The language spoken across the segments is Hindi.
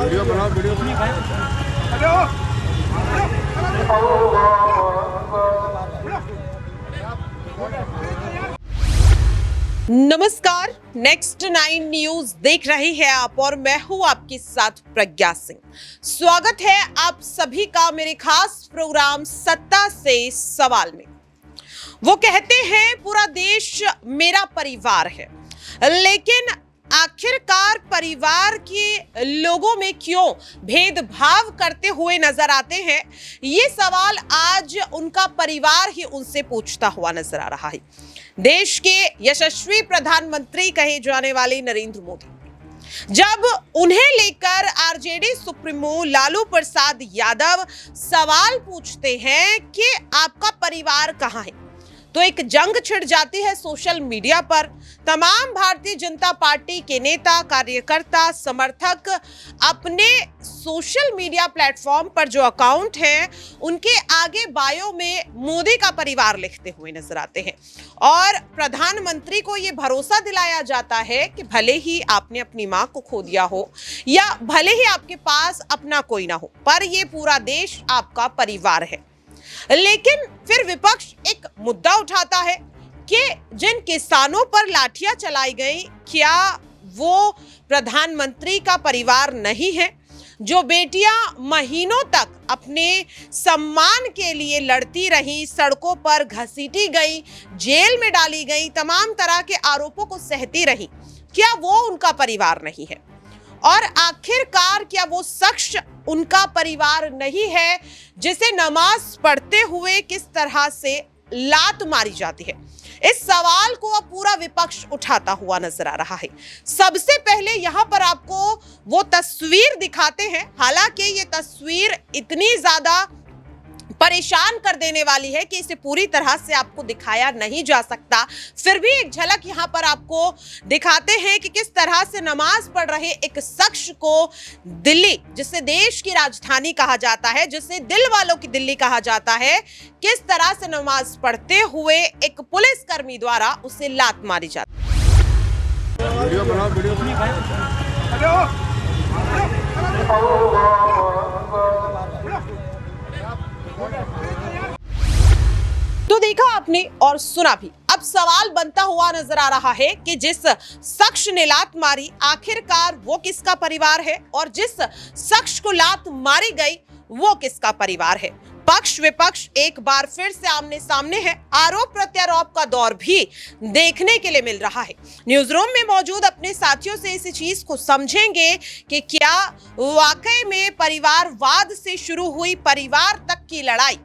वीडियो बनाओ, वीडियो नमस्कार, नेक्स्ट 9 न्यूज देख रहे हैं आप और मैं हूं आपके साथ प्रज्ञा सिंह। स्वागत है आप सभी का मेरे खास प्रोग्राम सत्ता से सवाल में। वो कहते हैं पूरा देश मेरा परिवार है, लेकिन आखिरकार परिवार के लोगों में क्यों भेदभाव करते हुए नजर आते हैं, ये सवाल आज उनका परिवार ही उनसे पूछता हुआ नजर आ रहा है। देश के यशस्वी प्रधानमंत्री कहे जाने वाले नरेंद्र मोदी जब उन्हें लेकर आरजेडी सुप्रीमो लालू प्रसाद यादव सवाल पूछते हैं कि आपका परिवार कहां है, तो एक जंग छिड़ जाती है सोशल मीडिया पर। तमाम भारतीय जनता पार्टी के नेता, कार्यकर्ता, समर्थक अपने सोशल मीडिया प्लेटफॉर्म पर जो अकाउंट हैं उनके आगे बायो में मोदी का परिवार लिखते हुए नजर आते हैं और प्रधानमंत्री को ये भरोसा दिलाया जाता है कि भले ही आपने अपनी मां को खो दिया हो या भले ही आपके पास अपना कोई ना हो, पर ये पूरा देश आपका परिवार है। लेकिन फिर विपक्ष एक मुद्दा उठाता है कि जिन किसानों पर लाठियां चलाई गई, क्या वो प्रधानमंत्री का परिवार नहीं है? जो बेटियां महीनों तक अपने सम्मान के लिए लड़ती रही, सड़कों पर घसीटी गई, जेल में डाली गई, तमाम तरह के आरोपों को सहती रही, क्या वो उनका परिवार नहीं है? और आखिरकार क्या वो शख्स उनका परिवार नहीं है जिसे नमाज पढ़ते हुए किस तरह से लात मारी जाती है? इस सवाल को अब पूरा विपक्ष उठाता हुआ नजर आ रहा है। सबसे पहले यहां पर आपको वो तस्वीर दिखाते हैं, हालांकि ये तस्वीर इतनी ज्यादा परेशान कर देने वाली है कि इसे पूरी तरह से आपको दिखाया नहीं जा सकता, फिर भी एक झलक यहां पर आपको दिखाते हैं कि किस तरह से नमाज पढ़ रहे एक शख्स को दिल्ली, जिसे देश की राजधानी कहा जाता है, जिसे दिल वालों की दिल्ली कहा जाता है, किस तरह से नमाज पढ़ते हुए एक पुलिसकर्मी द्वारा उसे लात मारी जाती है। वीडियो बनाओ, वीडियो तो देखा आपने और सुना भी। अब सवाल बनता हुआ नजर आ रहा है कि जिस शख्स ने लात मारी आखिरकार वो किसका परिवार है और जिस शख्स को लात मारी गई वो किसका परिवार है? पक्ष विपक्ष एक बार फिर से आमने सामने है। आरोप प्रत्यारोप का दौर भी देखने के लिए मिल रहा है। न्यूज रूम में मौजूद अपने साथियों से इसी चीज को समझेंगे कि क्या वाकई में परिवारवाद से शुरू हुई परिवार तक की लड़ाई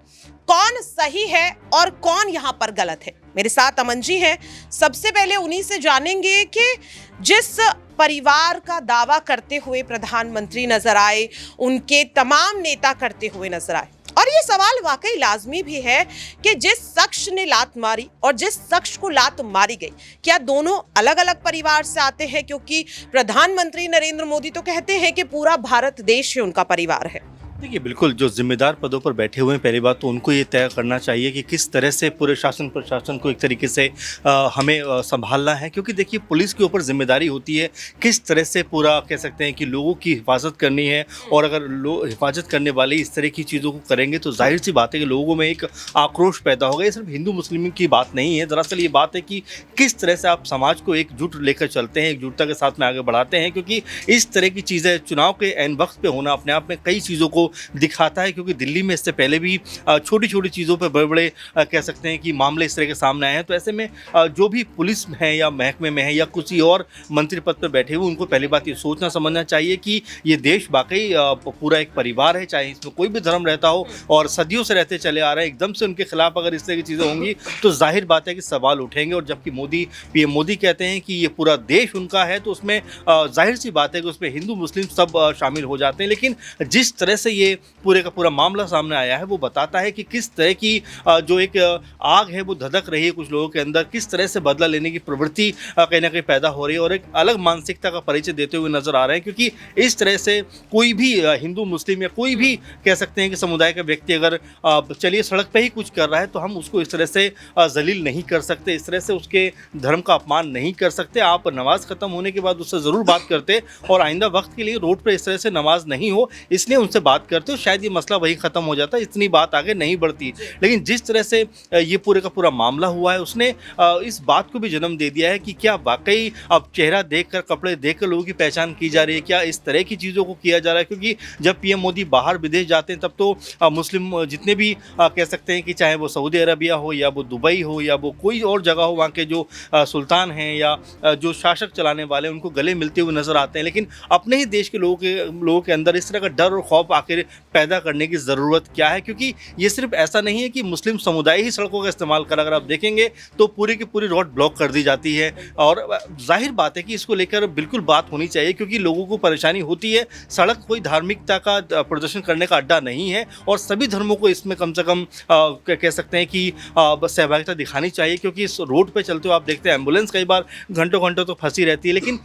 कौन सही है और कौन यहां पर गलत है। मेरे साथ अमन जी हैं। सबसे पहले उन्हीं से जानेंगे कि जिस परिवार का दावा करते हुए प्रधानमंत्री नजर आए, उनके तमाम नेता करते हुए नजर आए, और ये सवाल वाकई लाजमी भी है कि जिस शख्स ने लात मारी और जिस शख्स को लात मारी गई, क्या दोनों अलग अलग परिवार से आते हैं? क्योंकि प्रधानमंत्री नरेंद्र मोदी तो कहते हैं कि पूरा भारत देश ही उनका परिवार है। देखिए, बिल्कुल जो जिम्मेदार पदों पर बैठे हुए हैं, पहली बात तो उनको ये तय करना चाहिए कि किस तरह से पूरे शासन प्रशासन को एक तरीके से हमें संभालना है, क्योंकि देखिए पुलिस के ऊपर जिम्मेदारी होती है किस तरह से पूरा कह सकते हैं कि लोगों की हिफाजत करनी है। और अगर लोग हिफाजत करने वाले इस तरह की चीज़ों को करेंगे तो जाहिर सी बात है कि लोगों में एक आक्रोश पैदा होगा। ये सिर्फ हिंदू मुस्लिम की बात नहीं है, दरअसल ये बात है कि किस तरह से आप समाज को एकजुट लेकर चलते हैं, एकजुटता के साथ में आगे बढ़ाते हैं। क्योंकि इस तरह की चीज़ें चुनाव के ऐन वक्त पे होना अपने आप में कई चीज़ों को दिखाता है, क्योंकि दिल्ली में इससे पहले भी छोटी छोटी चीज़ों पर बड़े बड़े कह सकते हैं कि मामले इस तरह के सामने आए हैं। तो ऐसे में जो भी पुलिस है या महकमे में है या कुछ और मंत्री पद पर बैठे हुए, उनको पहली बात ये सोचना समझना चाहिए कि ये देश वाकई पूरा एक परिवार है, चाहे इसमें कोई भी धर्म रहता हो और सदियों से रहते चले आ रहे हैं। एकदम से उनके खिलाफ अगर इस तरह की चीज़ें होंगी तो जाहिर बात है कि सवाल उठेंगे। और जबकि पीएम मोदी कहते हैं कि ये पूरा देश उनका है, तो उसमें जाहिर सी बात है कि उसमें हिंदू मुस्लिम सब शामिल हो जाते हैं। लेकिन जिस तरह से ये पूरे का पूरा मामला सामने आया है वो बताता है कि किस तरह की जो एक आग है वो धधक रही है कुछ लोगों के अंदर, किस तरह से बदला लेने की प्रवृत्ति कहीं ना कहीं पैदा हो रही है और एक अलग मानसिकता का परिचय देते हुए नजर आ रहे हैं। क्योंकि इस तरह से कोई भी हिंदू मुस्लिम या कोई भी कह सकते हैं कि समुदाय का व्यक्ति अगर चलिए सड़क पे ही कुछ कर रहा है तो हम उसको इस तरह से जलील नहीं कर सकते, इस तरह से उसके धर्म का अपमान नहीं कर सकते। आप नमाज खत्म होने के बाद उससे ज़रूर बात करते और आइंदा वक्त के लिए रोड पर इस तरह से नमाज नहीं हो इसलिए उनसे बात करते हो, शायद ये मसला वही ख़त्म हो जाता, इतनी बात आगे नहीं बढ़ती। लेकिन जिस तरह से ये पूरे का पूरा मामला हुआ है उसने इस बात को भी जन्म दे दिया है कि क्या वाकई अब चेहरा देखकर, कपड़े देखकर लोगों की पहचान की जा रही है, क्या इस तरह की चीज़ों को किया जा रहा है। क्योंकि जब पीएम मोदी बाहर विदेश जाते हैं तब तो मुस्लिम जितने भी कह सकते हैं कि चाहे वो सऊदी अरबिया हो या वो दुबई हो या वो कोई और जगह हो, वहाँ के जो सुल्तान हैं या जो शासक चलाने वाले हैं उनको गले मिलते हुए नजर आते हैं। लेकिन अपने ही देश के लोगों के अंदर इस तरह का डर और खौफ आखिर पैदा करने की ज़रूरत क्या है। क्योंकि ये सिर्फ ऐसा नहीं है कि मुस्लिम समुदाय ही सड़कों का इस्तेमाल कर, अगर आप देखेंगे तो पूरी की पूरी रोड ब्लॉक कर दी जाती है और जाहिर बात है कि इसको लेकर बिल्कुल बात होनी चाहिए क्योंकि लोगों को परेशानी होती है। सड़क कोई धार्मिकता का प्रदर्शन करने का अड्डा नहीं है और सभी धर्मों को इसमें कम से कम कह सकते हैं कि सहभागिता दिखानी चाहिए। क्योंकि इस रोड पे चलते हो आप देखते हैं एम्बुलेंस कई बार घंटों घंटों तो फंसी रहती है। लेकिन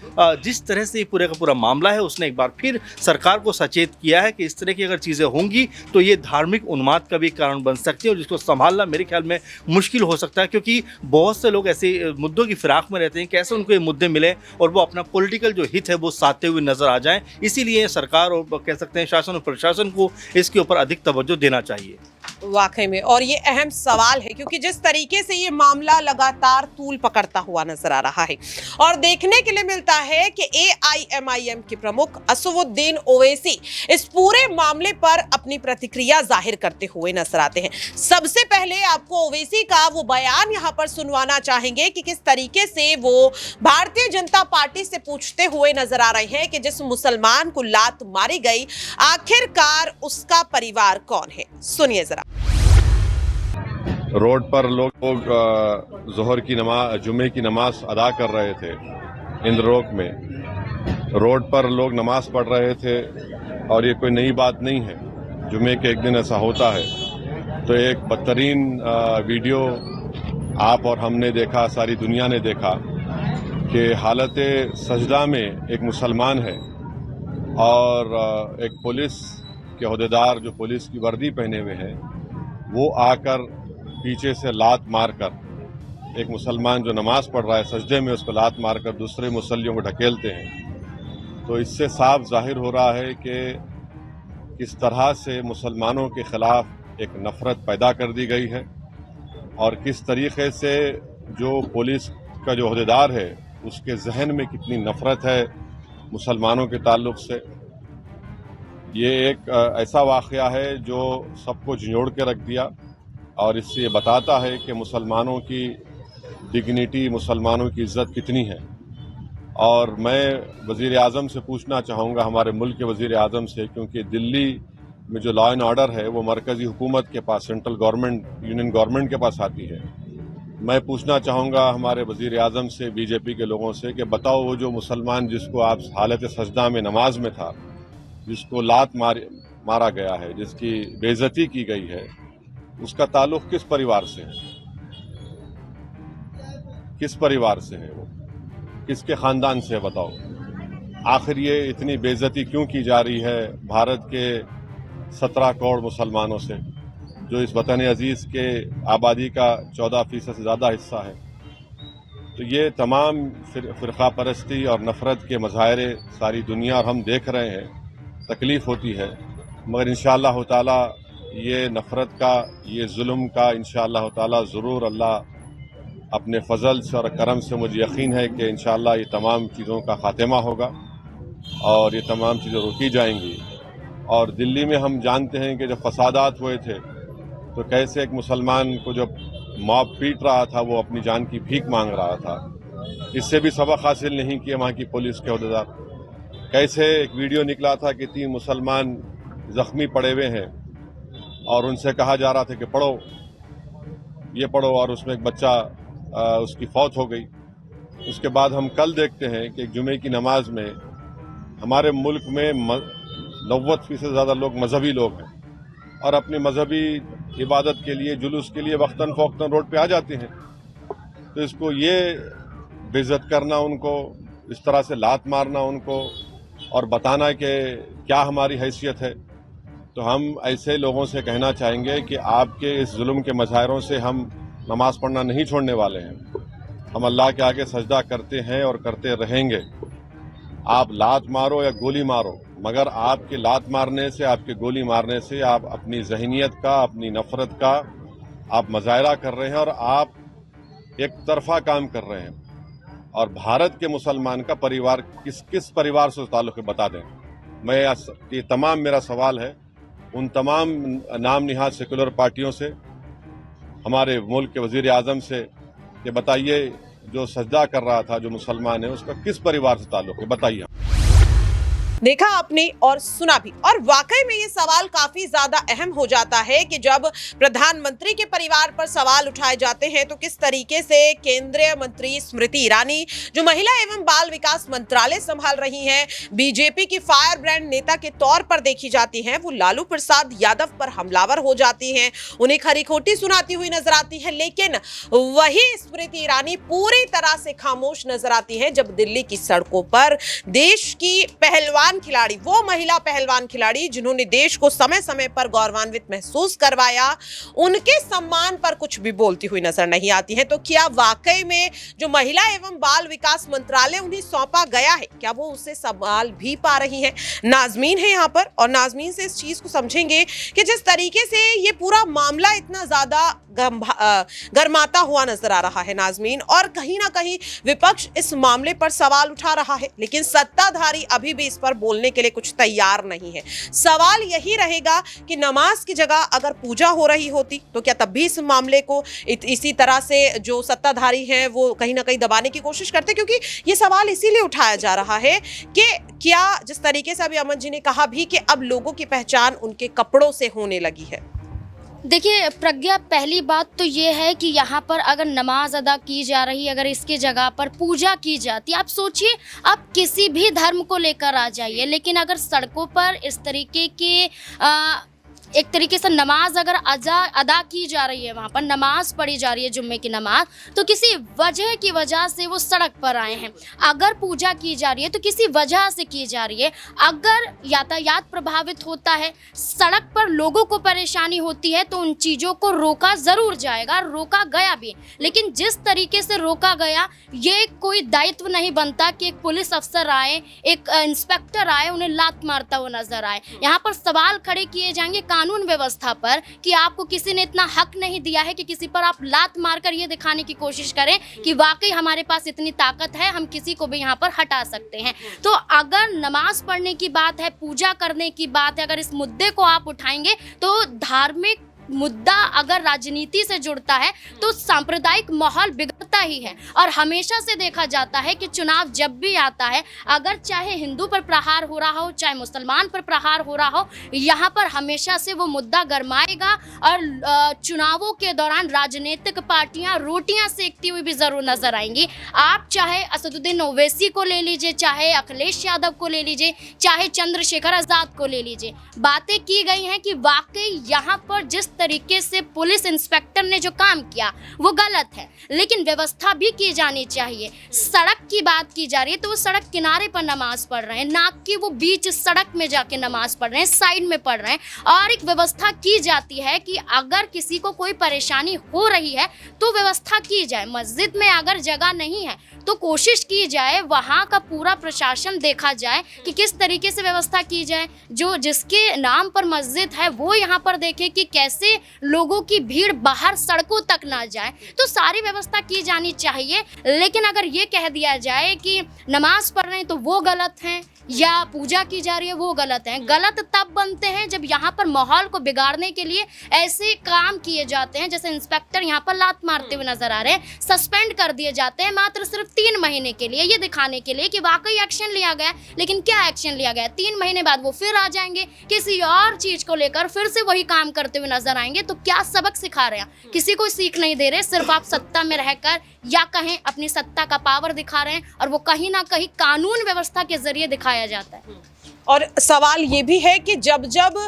जिस तरह से ये पूरे का पूरा मामला है उसने एक बार फिर सरकार को सचेत किया है कि इस तरह की अगर चीज़ें होंगी तो ये धार्मिक उन्माद का भी कारण बन सकती है और जिसको संभालना मेरे ख्याल में मुश्किल हो सकता है। क्योंकि बहुत से लोग ऐसे मुद्दों की फिराक में रहते हैं, कैसे उनको ये मुद्दे मिले और वो अपना पॉलिटिकल जो हित है वो साधते हुए नजर आ जाएं। इसीलिए सरकार और कह सकते हैं शासन और प्रशासन को इसके ऊपर अधिक तवज्जो देना चाहिए। वाकई में, और ये अहम सवाल है क्योंकि जिस तरीके से ये मामला लगातार तूल पकड़ता हुआ नजर आ रहा है और देखने के लिए मिलता है कि AIMIM के प्रमुख असदुद्दीन ओवैसी इस पूरे मामले पर अपनी प्रतिक्रिया जाहिर करते हुए नजर आते हैं। सबसे पहले आपको ओवैसी का वो बयान यहाँ पर सुनवाना चाहेंगे कि किस तरीके से वो भारतीय जनता पार्टी से पूछते हुए नजर आ रहे हैं कि जिस मुसलमान को लात मारी गई आखिरकार उसका परिवार कौन है। सुनिए जरा। रोड पर लोग जोहर की नमाज, जुमे की नमाज अदा कर रहे थे इंद्रलोक में। रोड पर लोग नमाज पढ़ रहे थे और ये कोई नई बात नहीं है, जुमे के एक दिन ऐसा होता है। तो एक बदतरीन वीडियो आप और हमने देखा, सारी दुनिया ने देखा कि हालत सजदा में एक मुसलमान है और एक पुलिस के ओहदेदार जो पुलिस की वर्दी पहने हुए हैं वो आकर पीछे से लात मारकर एक मुसलमान जो नमाज पढ़ रहा है सजदे में उसको लात मारकर दूसरे मुसल्लियों को ढकेलते हैं। तो इससे साफ जाहिर हो रहा है कि किस तरह से मुसलमानों के खिलाफ एक नफरत पैदा कर दी गई है और किस तरीके से जो पुलिस का जो ओहदेदार है उसके जहन में कितनी नफरत है मुसलमानों के ताल्लुक से। ये एक ऐसा वाक़या है जो सबको झंझोड़ के रख दिया और इससे ये बताता है कि मुसलमानों की डिग्निटी, मुसलमानों की इज़्ज़त कितनी है। और मैं वज़ीर आज़म से पूछना चाहूँगा, हमारे मुल्क के वज़ीर आज़म से, क्योंकि दिल्ली में जो लॉ एंड ऑर्डर है वो मरकज़ी हुकूमत के पास, सेंट्रल गवर्नमेंट, यूनियन गवर्नमेंट के पास आती है। मैं पूछना चाहूँगा हमारे वज़ीर आज़म से, बीजेपी के लोगों से कि बताओ वो जो मुसलमान जिसको आप हालत सजदा में नमाज में था, जिसको लात मारा गया है, जिसकी बेइज्जती की गई है, उसका ताल्लुक किस परिवार से है? किस परिवार से है वो? किसके ख़ानदान से है बताओ? आखिर ये इतनी बेइज्जती क्यों की जा रही है भारत के 17 करोड़ मुसलमानों से, जो इस वतन अजीज़ के आबादी का 14% से ज़्यादा हिस्सा है? तो ये तमाम फ़िरक़ा परस्ती और नफ़रत के मज़ाहिरे सारी दुनिया और हम देख रहे हैं, तकलीफ़ होती है। मगर इंशाअल्लाह ताला ये नफ़रत का, ये जुल्म का इंशाअल्लाह ताला ज़रूर अल्लाह अपने फ़ज़ल से और करम से, मुझे यकीन है कि इंशाअल्लाह ये तमाम चीज़ों का ख़ात्मा होगा और ये तमाम चीज़ें रोकी जाएंगी। और दिल्ली में हम जानते हैं कि जब फसादात हुए थे तो कैसे एक मुसलमान को जब मॉब पीट रहा था वो अपनी जान की भीख मांग रहा था। इससे भी सबक हासिल नहीं किया वहाँ की पुलिस के ओहदेदार। कैसे एक वीडियो निकला था कि 3 मुसलमान ज़ख्मी पड़े हुए हैं और उनसे कहा जा रहा था कि पढ़ो, ये पढ़ो, और उसमें एक बच्चा उसकी फौत हो गई। उसके बाद हम कल देखते हैं कि एक जुमे की नमाज में हमारे मुल्क में 90% से ज़्यादा लोग मजहबी लोग हैं और अपनी मजहबी इबादत के लिए, जुलूस के लिए वक्तन फ़ौक्तन रोड पे आ जाते हैं। तो इसको ये बेइज्जत करना उनको, इस तरह से लात मारना उनको और बताना कि क्या हमारी हैसियत है, तो हम ऐसे लोगों से कहना चाहेंगे कि आपके इस जुल्म के मज़ाहिरों से हम नमाज़ पढ़ना नहीं छोड़ने वाले हैं। हम अल्लाह के आगे सजदा करते हैं और करते रहेंगे। आप लात मारो या गोली मारो, मगर आपके लात मारने से, आपके गोली मारने से आप अपनी ज़हनियत का, अपनी नफ़रत का आप मुज़ाहिरा कर रहे हैं और आप एक तरफा काम कर रहे हैं। और भारत के मुसलमान का परिवार किस परिवार से ताल्लुक़ है बता दें। ये तमाम मेरा सवाल है उन तमाम नाम निहाद सेकुलर पार्टियों से, हमारे मुल्क के वज़ीर आज़म से, कि बताइए जो सजदा कर रहा था जो मुसलमान है उसका किस परिवार से ताल्लुक़ है, बताइए। देखा आपने और सुना भी, और वाकई में ये सवाल काफी ज्यादा अहम हो जाता है कि जब प्रधानमंत्री के परिवार पर सवाल उठाए जाते हैं तो किस तरीके से केंद्रीय मंत्री स्मृति ईरानी, जो महिला एवं बाल विकास मंत्रालय संभाल रही हैं, बीजेपी की फायर ब्रांड नेता के तौर पर देखी जाती हैं, वो लालू प्रसाद यादव पर हमलावर हो जाती हैं, उन्हें खरी खोटी सुनाती हुई नजर आती है। लेकिन वही स्मृति ईरानी पूरी तरह से खामोश नजर आती है जब दिल्ली की सड़कों पर देश की पहलवान खिलाड़ी, वो महिला पहलवान खिलाड़ी जिन्होंने देश को समय समय पर गौरवान्वित महसूस करवाया, उनके सम्मान पर कुछ भी बोलती हुई नजर नहीं आती है। तो क्या वाकई में जो महिला एवं बाल विकास मंत्रालय उन्हें सौंपा गया है, क्या वो उसे संभाल भी पा रही है? नाज़मीन है यहाँ पर, और नाज़मीन से इस चीज को समझेंगे कि जिस तरीके से ये पूरा मामला इतना ज्यादा गरमाता हुआ नजर आ रहा है नाज़मीन, और कहीं ना कहीं विपक्ष इस मामले पर सवाल उठा रहा है, लेकिन सत्ताधारी अभी भी इस पर बोलने के लिए कुछ तैयार नहीं है। सवाल यही रहेगा कि नमाज की जगह अगर पूजा हो रही होती तो क्या तब भी इस मामले को इसी तरह से जो सत्ताधारी हैं वो कहीं ना कहीं दबाने की कोशिश करते, क्योंकि ये सवाल इसीलिए उठाया जा रहा है कि क्या, जिस तरीके से अभी अमन जी ने कहा भी कि अब लोगों की पहचान उनके कपड़ों से होने लगी है। देखिए प्रज्ञा, पहली बात तो ये है कि यहाँ पर अगर नमाज अदा की जा रही, अगर इसकी जगह पर पूजा की जाती, आप सोचिए आप किसी भी धर्म को लेकर आ जाइए, लेकिन अगर सड़कों पर इस तरीके के एक तरीके से नमाज अगर अदा की जा रही है, वहाँ पर नमाज पढ़ी जा रही है जुम्मे की नमाज, तो किसी वजह की वजह से वो सड़क पर आए हैं। अगर पूजा की जा रही है तो किसी वजह से की जा रही है। अगर यातायात प्रभावित होता है, सड़क पर लोगों को परेशानी होती है, तो उन चीज़ों को रोका ज़रूर जाएगा, रोका गया भी। लेकिन जिस तरीके से रोका गया, ये कोई दायित्व नहीं बनता कि एक पुलिस अफसर आए, एक इंस्पेक्टर आए, उन्हें लात मारता हुआ नजर आए। यहाँ पर सवाल खड़े किए जाएंगे कानून व्यवस्था पर कि आपको किसी ने इतना हक नहीं दिया है कि किसी पर आप लात मारकर ये दिखाने की कोशिश करें कि वाकई हमारे पास इतनी ताकत है, हम किसी को भी यहाँ पर हटा सकते हैं। तो अगर नमाज पढ़ने की बात है, पूजा करने की बात है, अगर इस मुद्दे को आप उठाएंगे तो धार्मिक मुद्दा अगर राजनीति से जुड़ता है तो सांप्रदायिक माहौल बिगड़ता ही है। और हमेशा से देखा जाता है कि चुनाव जब भी आता है, अगर चाहे हिंदू पर प्रहार हो रहा हो, चाहे मुसलमान पर प्रहार हो रहा हो, यहाँ पर हमेशा से वो मुद्दा गरमाएगा। और चुनावों के दौरान राजनीतिक पार्टियाँ रोटियाँ सेकती हुई भी ज़रूर नजर आएंगी। आप चाहे असदुद्दीन ओवैसी को ले लीजिए, चाहे अखिलेश यादव को ले लीजिए, चाहे चंद्रशेखर आज़ाद को ले लीजिए, बातें की गई हैं कि वाकई यहाँ पर जिस तरीके से पुलिस इंस्पेक्टर ने जो काम किया वो गलत है, लेकिन व्यवस्था भी की जानी चाहिए। सड़क की बात की जा रही है तो वो सड़क किनारे पर नमाज पढ़ रहे हैं, ना कि वो बीच सड़क में जाके नमाज पढ़ रहे हैं, साइड में पढ़ रहे हैं। और एक व्यवस्था की जाती है कि अगर किसी को कोई परेशानी हो रही है तो व्यवस्था की जाए। मस्जिद में अगर जगह नहीं है तो कोशिश की जाए, वहाँ का पूरा प्रशासन देखा जाए कि किस तरीके से व्यवस्था की जाए। जो जिसके नाम पर मस्जिद है वो यहाँ पर देखे कि कैसे लोगों की भीड़ बाहर सड़कों तक ना जाए। तो सारी व्यवस्था की जानी चाहिए। लेकिन अगर ये कह दिया जाए कि नमाज पढ़ रहे हैं तो वो गलत हैं, या पूजा की जा रही है वो गलत है, गलत तब बनते हैं जब यहाँ पर माहौल को बिगाड़ने के लिए ऐसे काम किए जाते हैं। जैसे इंस्पेक्टर यहाँ पर लात मारते हुए नजर आ रहे हैं, सस्पेंड कर दिए जाते हैं मात्र सिर्फ 3 महीने के लिए, ये दिखाने के लिए कि वाकई एक्शन लिया गया। लेकिन क्या एक्शन लिया गया? 3 महीने बाद वो फिर आ जाएंगे किसी और चीज को लेकर, फिर से वही काम करते हुए नजर आएंगे। तो क्या सबक सिखा रहे हैं? किसी को सीख नहीं दे रहे, सिर्फ आप सत्ता में रहकर या कहें अपनी सत्ता का पावर दिखा रहे हैं, और वो कहीं ना कहीं कानून व्यवस्था के जरिए दिखाया जाता है। और सवाल ये भी है कि जब जब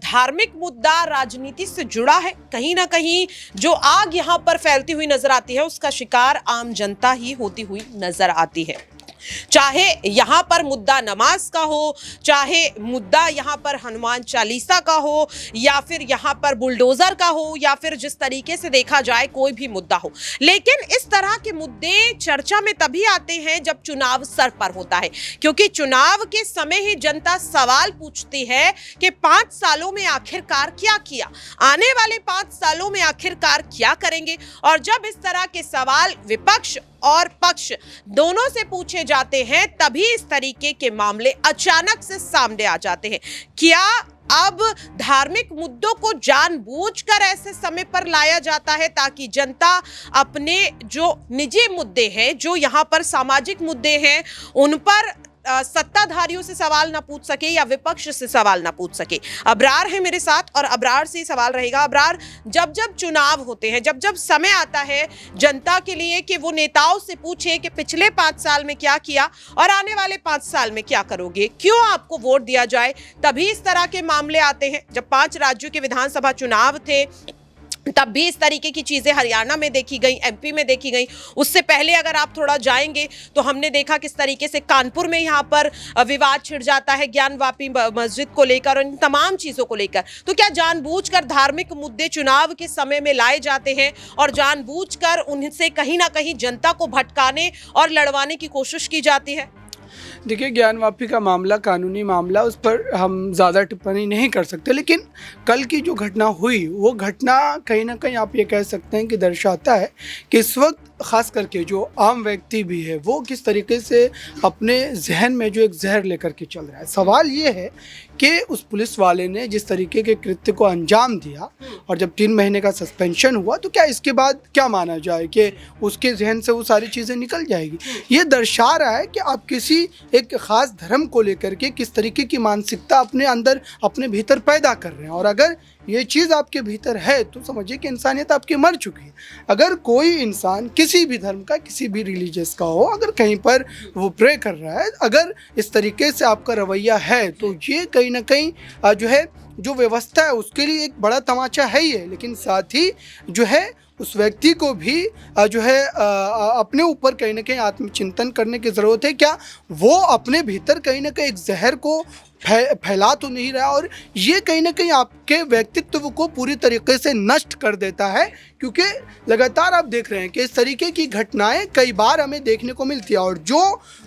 धार्मिक मुद्दा राजनीति से जुड़ा है, कहीं ना कहीं जो आग यहाँ पर फैलती हुई नजर आती है उसका शिकार आम जनता ही होती हुई नजर आती है। चाहे यहाँ पर मुद्दा नमाज का हो, चाहे मुद्दा यहाँ पर हनुमान चालीसा का हो, या फिर यहाँ पर बुलडोजर का हो, या फिर जिस तरीके से देखा जाए कोई भी मुद्दा हो, लेकिन इस तरह के मुद्दे चर्चा में तभी आते हैं जब चुनाव सर पर होता है, क्योंकि चुनाव के समय ही जनता सवाल पूछती है कि 5 सालों में आखिरकार क्या किया, आने वाले 5 सालों में आखिरकार क्या करेंगे। और जब इस तरह के सवाल विपक्ष और पक्ष दोनों से पूछे जाते हैं तभी इस तरीके के मामले अचानक से सामने आ जाते हैं। क्या अब धार्मिक मुद्दों को जानबूझकर ऐसे समय पर लाया जाता है ताकि जनता अपने जो निजी मुद्दे हैं, जो यहाँ पर सामाजिक मुद्दे हैं, उन पर सत्ताधारियों से सवाल ना पूछ सके या विपक्ष से सवाल ना पूछ सके। अबरार है मेरे साथ और अबरार से ही सवाल रहेगा। अबरार, जब जब चुनाव होते हैं, जब जब समय आता है जनता के लिए कि वो नेताओं से पूछे कि पिछले 5 साल में क्या किया और आने वाले 5 साल में क्या करोगे, क्यों आपको वोट दिया जाए, तभी इस तरह के मामले आते हैं। जब 5 राज्यों के विधानसभा चुनाव थे तब भी इस तरीके की चीज़ें हरियाणा में देखी गई, एमपी में देखी गई। उससे पहले अगर आप थोड़ा जाएंगे तो हमने देखा किस तरीके से कानपुर में यहाँ पर विवाद छिड़ जाता है ज्ञानवापी मस्जिद को लेकर और इन तमाम चीज़ों को लेकर। तो क्या जानबूझकर धार्मिक मुद्दे चुनाव के समय में लाए जाते हैं और जानबूझकर उनसे कहीं ना कहीं जनता को भटकाने और लड़वाने की कोशिश की जाती है? देखिए, ज्ञानवापी का मामला कानूनी मामला, उस पर हम ज़्यादा टिप्पणी नहीं कर सकते, लेकिन कल की जो घटना हुई वो घटना कहीं ना कहीं आप ये कह सकते हैं कि दर्शाता है कि इस वक्त ख़ास करके जो आम व्यक्ति भी है वो किस तरीके से अपने जहन में जो एक जहर लेकर के चल रहा है। सवाल ये है कि उस पुलिस वाले ने जिस तरीके के कृत्य को अंजाम दिया और जब 3 महीने का सस्पेंशन हुआ तो क्या इसके बाद क्या माना जाए कि उसके जहन से वो सारी चीज़ें निकल जाएगी। ये दर्शा रहा है कि आप किसी एक ख़ास धर्म को लेकर के किस तरीके की मानसिकता अपने अंदर अपने भीतर पैदा कर रहे हैं। और अगर ये चीज़ आपके भीतर है तो समझिए कि इंसानियत आपकी मर चुकी है। अगर कोई इंसान किसी भी धर्म का, किसी भी रिलीजियस का हो, अगर कहीं पर वो प्रे कर रहा है, अगर इस तरीके से आपका रवैया है तो ये कहीं ना कहीं जो है जो व्यवस्था है उसके लिए एक बड़ा तमाचा है ही है। लेकिन साथ ही जो है उस व्यक्ति को भी जो है अपने ऊपर कहीं ना कहीं आत्मचिंतन करने की ज़रूरत है। क्या वो अपने भीतर कहीं ना कहीं एक जहर को फैला तो नहीं रहा और ये कहीं ना कहीं आपके व्यक्तित्व को पूरी तरीके से नष्ट कर देता है। क्योंकि लगातार आप देख रहे हैं कि इस तरीके की घटनाएं कई बार हमें देखने को मिलती है और जो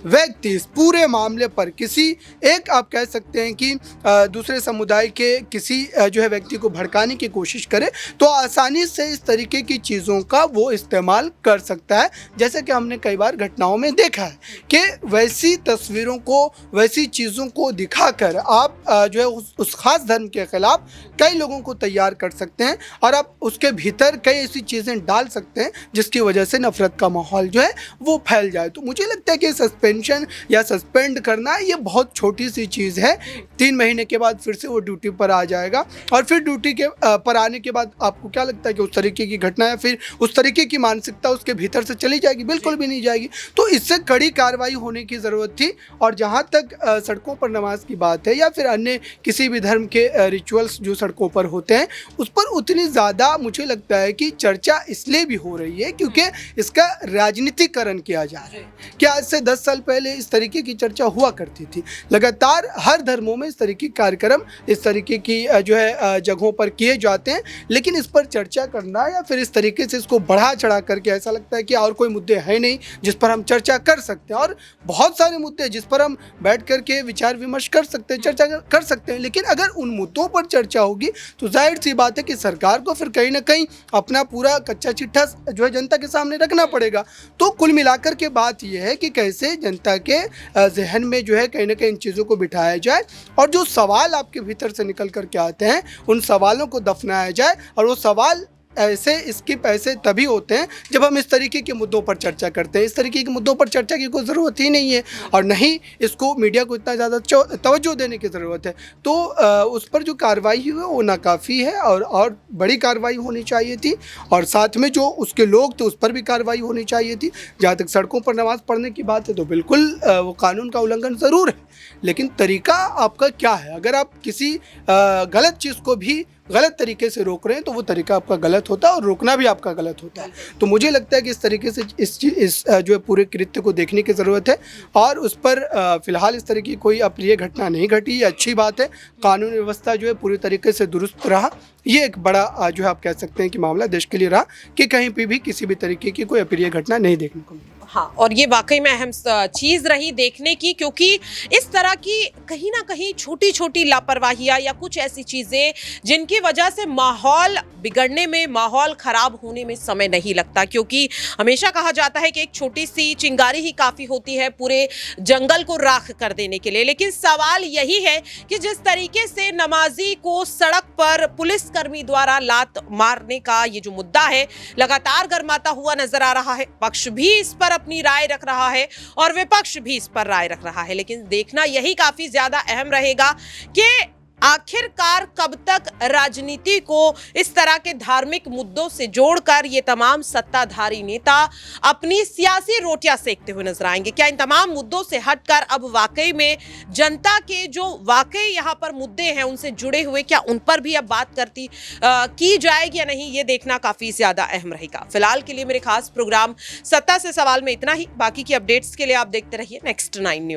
व्यक्ति इस पूरे मामले पर किसी एक आप कह सकते हैं कि दूसरे समुदाय के किसी जो है व्यक्ति को भड़काने की कोशिश करे तो आसानी से इस तरीके की चीज़ों का वो इस्तेमाल कर सकता है। जैसे कि हमने कई बार घटनाओं में देखा है कि वैसी तस्वीरों को, वैसी चीज़ों को दिखाकर आप जो है उस खास धर्म के खिलाफ कई लोगों को तैयार कर सकते हैं और आप उसके भीतर कई ऐसी चीज़ें डाल सकते हैं जिसकी वजह से नफरत का माहौल जो है वो फैल जाए। तो मुझे लगता है कि सस्पेंशन या सस्पेंड करना ये बहुत छोटी सी चीज़ है। 3 महीने के बाद फिर से वो ड्यूटी पर आ जाएगा और फिर ड्यूटी के पर आने के बाद आपको क्या लगता है कि उस तरीके की घटना या फिर उस तरीके की मानसिकता उसके भीतर से चली जाएगी? बिल्कुल भी नहीं जाएगी। तो इससे कड़ी कार्रवाई होने की ज़रूरत थी। और जहाँ तक सड़कों पर नमाज की बात है या फिर अन्य किसी भी धर्म के रिचुअल्स जो सड़कों पर होते हैं उस पर उतनी ज़्यादा मुझे लगता है कि चर्चा इसलिए भी हो रही है क्योंकि इसका राजनीतिकरण किया जा रहा है। कि आज से 10 साल पहले इस तरीके की चर्चा हुआ करती थी। लगातार हर धर्मों में इस तरीके के कार्यक्रम, इस तरीके की जो है जगहों पर किए जाते हैं, लेकिन इस पर चर्चा करना या फिर इस तरीके से इसको बढ़ा चढ़ा करके ऐसा लगता है कि और कोई मुद्दे है नहीं जिस पर हम चर्चा कर सकते हैं। और बहुत सारे मुद्दे जिस पर हम बैठ करके विचार विमर्श कर सकते हैं, चर्चा कर सकते हैं, लेकिन अगर उन मुद्दों पर चर्चा होगी तो जाहिर सी बात है कि सरकार को फिर कहीं ना कहीं अपना पूरा कच्चा चिट्ठा जो है जनता के सामने रखना पड़ेगा। तो कुल मिलाकर के बात यह है कि कैसे जनता के जहन में जो है कहीं ना कहीं इन चीज़ों को बिठाया जाए और जो सवाल आपके भीतर से निकल कर के आते हैं उन सवालों को दफनाया जाए और वो सवाल ऐसे स्किप ऐसे तभी होते हैं जब हम इस तरीके के मुद्दों पर चर्चा करते हैं। इस तरीके के मुद्दों पर चर्चा की कोई ज़रूरत ही नहीं है और नहीं इसको मीडिया को इतना ज़्यादा तवज्जो देने की ज़रूरत है। तो उस पर जो कार्रवाई हुई है वो नाकाफ़ी है और बड़ी कार्रवाई होनी चाहिए थी और साथ में जो उसके लोग थे उस पर भी कार्रवाई होनी चाहिए थी। जहाँ तक सड़कों पर नमाज़ पढ़ने की बात है तो बिल्कुल वो कानून का उल्लंघन ज़रूर है, लेकिन तरीका आपका क्या है? अगर आप किसी गलत चीज़ को भी गलत तरीके से रोक रहे हैं तो वो तरीका आपका गलत होता है और रोकना भी आपका गलत होता है। तो मुझे लगता है कि इस तरीके से इस जो है पूरे कृत्य को देखने की ज़रूरत है और उस पर फ़िलहाल इस तरह की कोई अप्रिय घटना नहीं घटी, ये अच्छी बात है। कानून व्यवस्था जो है पूरी तरीके से दुरुस्त रहा, ये एक बड़ा जो है आप कह सकते हैं कि मामला देश के लिए रहा कि कहीं पर भी किसी भी तरीके की कोई अप्रिय घटना नहीं देखने को मिली। हाँ, और ये वाकई में अहम चीज़ रही देखने की, क्योंकि इस तरह की कहीं ना कहीं छोटी छोटी लापरवाहियाँ या कुछ ऐसी चीज़ें जिनकी वजह से माहौल बिगड़ने में, माहौल ख़राब होने में समय नहीं लगता। क्योंकि हमेशा कहा जाता है कि एक छोटी सी चिंगारी ही काफ़ी होती है पूरे जंगल को राख कर देने के लिए। लेकिन सवाल यही है कि जिस तरीके से नमाजी को सड़क पर पुलिसकर्मी द्वारा लात मारने का ये जो मुद्दा है लगातार गर्माता हुआ नजर आ रहा है। पक्ष भी इस पर अपनी राय रख रहा है और विपक्ष भी इस पर राय रख रहा है, लेकिन देखना यही काफी ज्यादा अहम रहेगा कि आखिरकार कब तक राजनीति को इस तरह के धार्मिक मुद्दों से जोड़कर ये तमाम सत्ताधारी नेता अपनी सियासी रोटियां सेकते हुए नजर आएंगे। क्या इन तमाम मुद्दों से हटकर अब वाकई में जनता के जो वाकई यहाँ पर मुद्दे हैं उनसे जुड़े हुए, क्या उन पर भी अब बात की जाएगी या नहीं, ये देखना काफी ज्यादा अहम रहेगा। फिलहाल के लिए मेरे खास प्रोग्राम सत्ता से सवाल में इतना ही। बाकी की अपडेट्स के लिए आप देखते रहिए नेक्स्ट 9 न्यूज।